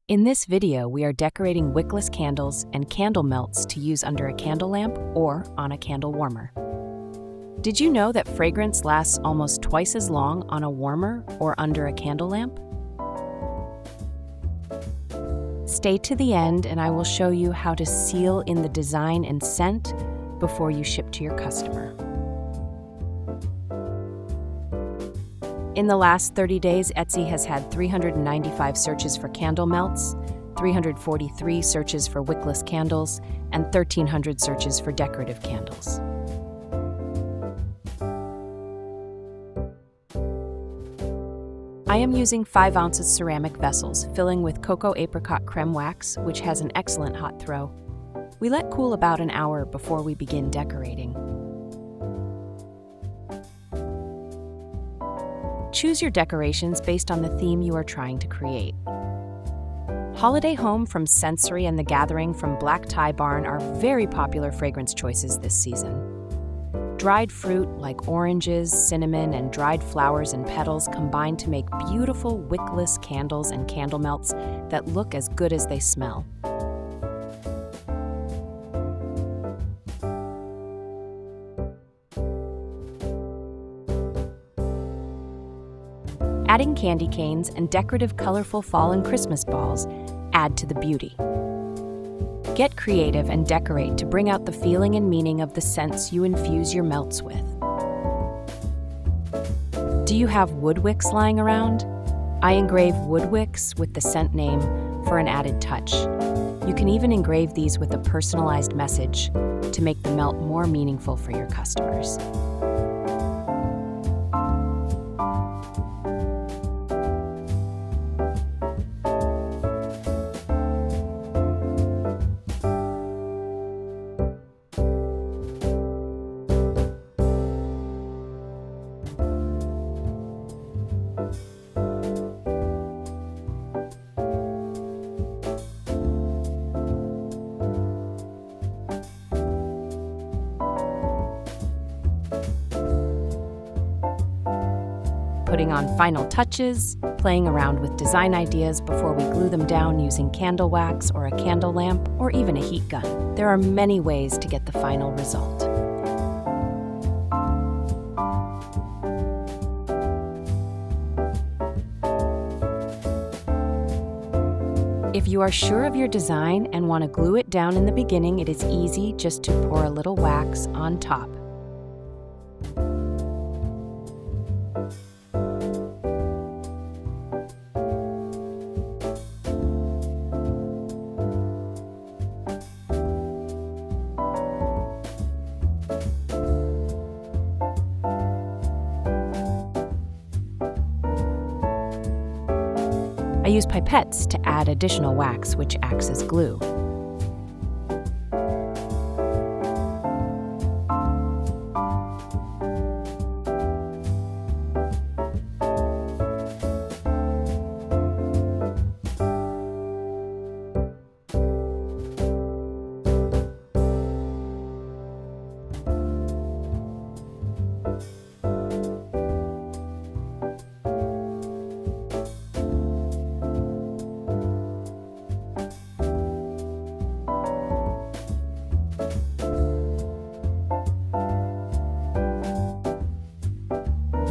In this video, we are decorating wickless candles and candle melts to use under a candle lamp or on a candle warmer. Did you know that fragrance lasts almost twice as long on a warmer or under a candle lamp? Stay to the end and I will show you how to seal in the design and scent before you ship to your customer. In the last 30 days, Etsy has had 395 searches for candle melts, 343 searches for wickless candles, and 1,300 searches for decorative candles. I am using 5 ounces ceramic vessels, filling with cocoa apricot creme wax, which has an excellent hot throw. We let cool about an hour before we begin decorating. Choose your decorations based on the theme you are trying to create. Holiday Home from Sensory and The Gathering from Black Tie Barn are very popular fragrance choices this season. Dried fruit like oranges, cinnamon, and dried flowers and petals combine to make beautiful wickless candles and candle melts that look as good as they smell. Adding candy canes and decorative colorful fall and Christmas balls add to the beauty. Get creative and decorate to bring out the feeling and meaning of the scents you infuse your melts with. Do you have wood wicks lying around? I engrave wood wicks with the scent name for an added touch. You can even engrave these with a personalized message to make the melt more meaningful for your customers. Putting on final touches, playing around with design ideas before we glue them down using candle wax or a candle lamp or even a heat gun. There are many ways to get the final result. If you are sure of your design and want to glue it down in the beginning, it is easy just to pour a little wax on top. I use pipettes to add additional wax, which acts as glue.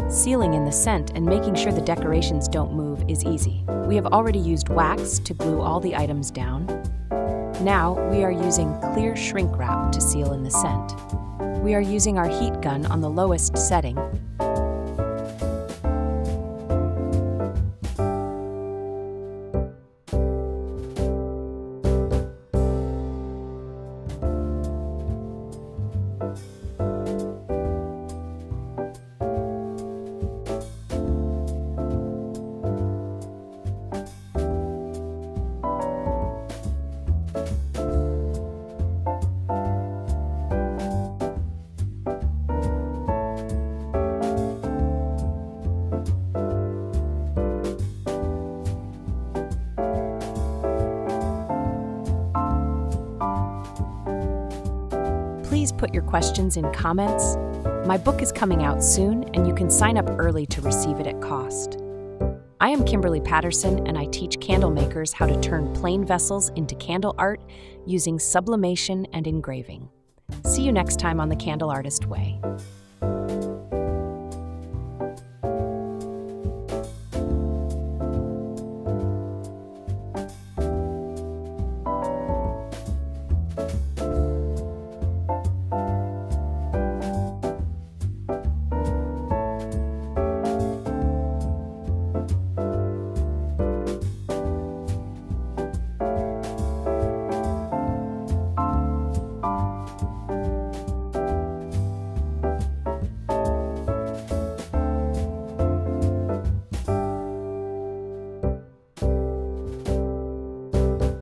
Sealing in the scent and making sure the decorations don't move is easy. We have already used wax to glue all the items down. Now we are using clear shrink wrap to seal in the scent. We are using our heat gun on the lowest setting. Please put your questions in comments. My book is coming out soon, and you can sign up early to receive it at cost. I am Kimberly Patterson, and I teach candle makers how to turn plain vessels into candle art using sublimation and engraving. See you next time on The Candle Artist Way.